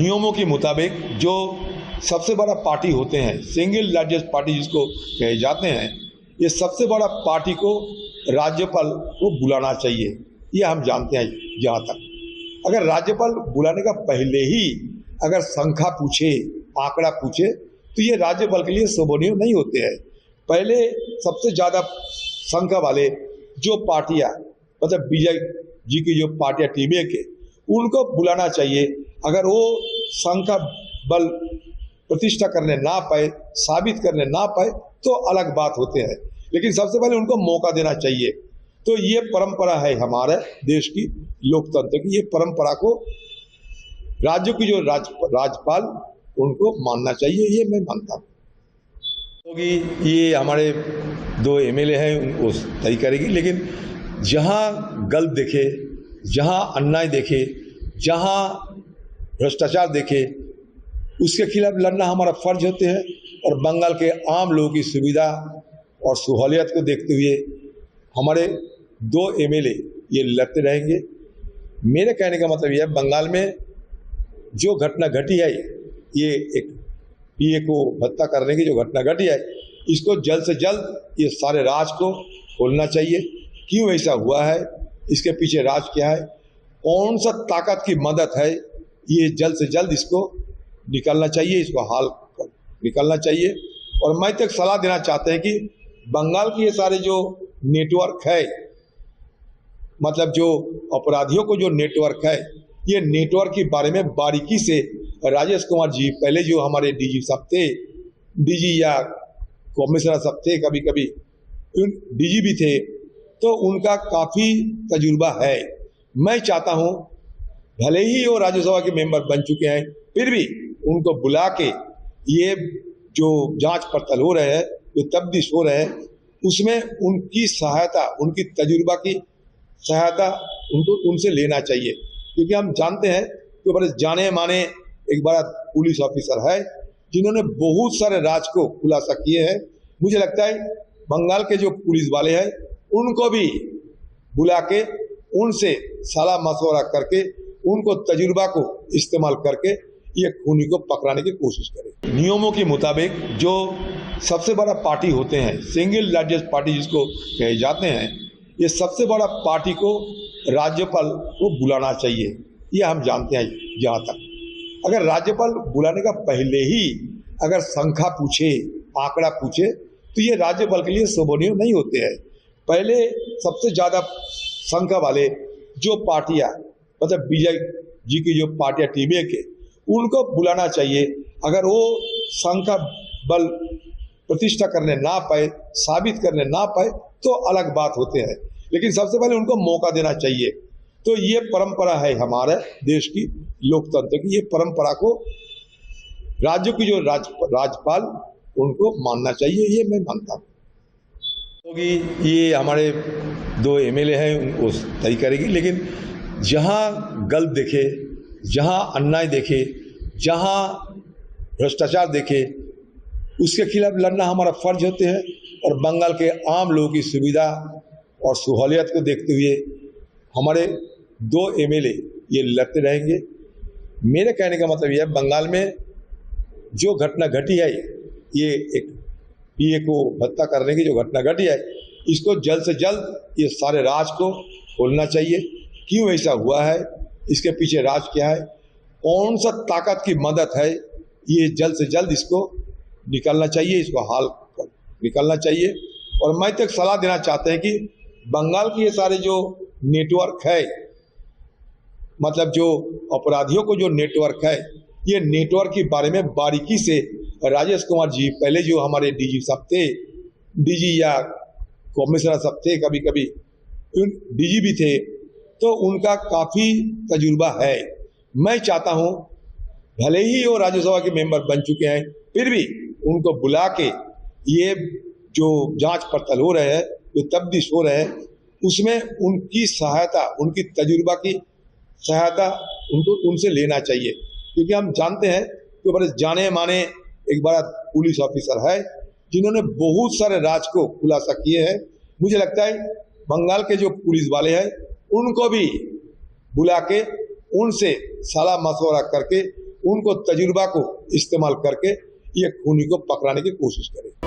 नियमों के मुताबिक जो सबसे बड़ा पार्टी होते हैं, सिंगल लार्जेस्ट पार्टी जिसको कहे जाते हैं, ये सबसे बड़ा पार्टी को राज्यपाल को बुलाना चाहिए। ये हम जानते हैं। जहाँ तक अगर राज्यपाल बुलाने का पहले ही अगर संख्या पूछे, आंकड़ा पूछे, तो ये राज्यपाल के लिए शोभनीय नहीं होते हैं। पहले सबसे ज़्यादा संख्या वाले जो पार्टियाँ, मतलब बीजेपी की जो पार्टियाँ टीमें के, उनको बुलाना चाहिए। अगर वो संख्या बल प्रतिष्ठा करने ना पाए, साबित करने ना पाए, तो अलग बात होते हैं, लेकिन सबसे पहले उनको मौका देना चाहिए। तो ये परंपरा है हमारे देश की, लोकतंत्र की। ये परंपरा को राज्यों की जो राज्यपाल उनको मानना चाहिए, ये मैं मानता हूँ। होगी ये हमारे 2 एमएलए हैं, उनको तय करेगी, लेकिन जहाँ गलत देखे, जहाँ अन्याय देखे, जहाँ भ्रष्टाचार देखे, उसके खिलाफ लड़ना हमारा फर्ज होते हैं। और बंगाल के आम लोगों की सुविधा और सहूलियत को देखते हुए हमारे 2 एमएलए ये लड़ते रहेंगे। मेरे कहने का मतलब यह है, बंगाल में जो घटना घटी है, ये एक पीए को हत्या करने की जो घटना घटी है, इसको जल्द से जल्द ये सारे राज को खोलना चाहिए। क्यों ऐसा हुआ है, इसके पीछे राज क्या है, कौन सा ताकत की मदद है, ये जल्द से जल्द इसको निकालना चाहिए, इसको हाल निकालना चाहिए। और मैं तक सलाह देना चाहते हैं कि बंगाल के ये सारे जो नेटवर्क है, मतलब जो अपराधियों को जो नेटवर्क है, ये नेटवर्क के बारे में बारीकी से राजेश कुमार जी, पहले जो हमारे डीजी साहब थे, डीजी या कमिश्नर साहब थे, कभी कभी डीजी भी थे, तो उनका काफ़ी तजुर्बा है। मैं चाहता हूँ, भले ही वो राज्यसभा के मेंबर बन चुके हैं, फिर भी उनको बुला के ये जो जांच पड़ताल हो रहे हैं, जो तफ्तीश हो रहे हैं, उसमें उनकी सहायता, उनकी तजुर्बा की सहायता उनको उनसे लेना चाहिए। क्योंकि हम जानते हैं कि बड़े जाने माने एक बड़ा पुलिस ऑफिसर है, जिन्होंने बहुत सारे राज को खुलासा किए हैं। मुझे लगता है बंगाल के जो पुलिस वाले हैं, उनको भी बुला के उनसे सलाह मशवरा करके, उनको तजुर्बा को इस्तेमाल करके ये खूनी को पकड़ाने की कोशिश करें। नियमों के मुताबिक जो सबसे बड़ा पार्टी होते हैं, सिंगल लार्जेस्ट पार्टी जिसको कहे जाते हैं, ये सबसे बड़ा पार्टी को राज्यपाल को बुलाना चाहिए। ये हम जानते हैं। जहाँ तक अगर राज्यपाल बुलाने का पहले ही अगर संख्या पूछे, आंकड़ा पूछे, तो ये राज्यपाल के लिए शोभनीय नहीं होते हैं। पहले सबसे ज़्यादा संख्या वाले जो पार्टियाँ, मतलब बीजेपी की जो पार्टियाँ टीमें के, उनको बुलाना चाहिए। अगर वो संख्या बल प्रतिष्ठा करने ना पाए, साबित करने ना पाए, तो अलग बात होते हैं, लेकिन सबसे पहले उनको मौका देना चाहिए। तो ये परंपरा है हमारे देश की, लोकतंत्र की। ये परंपरा को राज्यों की जो राज्यपाल उनको मानना चाहिए, ये मैं मानता हूँ। होगी ये हमारे 2 एमएलए हैं, उनको तय करेगी, लेकिन जहाँ गलत देखे, जहाँ अन्याय देखे, जहाँ भ्रष्टाचार देखे, उसके खिलाफ लड़ना हमारा फर्ज होते हैं। और बंगाल के आम लोगों की सुविधा और सहूलियत को देखते हुए हमारे 2 एमएलए ये लड़ते रहेंगे। मेरे कहने का मतलब यह है, बंगाल में जो घटना घटी है, ये एक पीए को हत्या करने की जो घटना घटी है, इसको जल्द से जल्द ये सारे राज को खोलना चाहिए। क्यों ऐसा हुआ है, इसके पीछे राज क्या है, कौन सा ताकत की मदद है, ये जल्द से जल्द इसको निकालना चाहिए, इसको हाल निकालना चाहिए। और मैं तक सलाह देना चाहते हैं कि बंगाल के ये सारे जो नेटवर्क है, मतलब जो अपराधियों को जो नेटवर्क है, ये नेटवर्क के बारे में बारीकी से राजेश कुमार जी, पहले जो हमारे डीजी साहब थे, डीजी या कमिश्नर साहब थे, कभी कभी डीजी भी थे, तो उनका काफ़ी तजुर्बा है। मैं चाहता हूँ, भले ही वो राज्यसभा के मेंबर बन चुके हैं, फिर भी उनको बुला के ये जो जांच पड़ताल हो रहे हैं, जो तफ्तीश हो रहे हैं, उसमें उनकी सहायता, उनकी तजुर्बा की सहायता उनको उनसे लेना चाहिए। क्योंकि हम जानते हैं कि बड़े जाने माने एक बड़ा पुलिस ऑफिसर है, जिन्होंने बहुत सारे राज को खुलासा किए हैं। मुझे लगता है बंगाल के जो पुलिस वाले हैं, उनको भी बुला के उनसे सलाह मशवरा करके, उनको तजुर्बा को इस्तेमाल करके ये खूनी को पकड़ाने की कोशिश करें।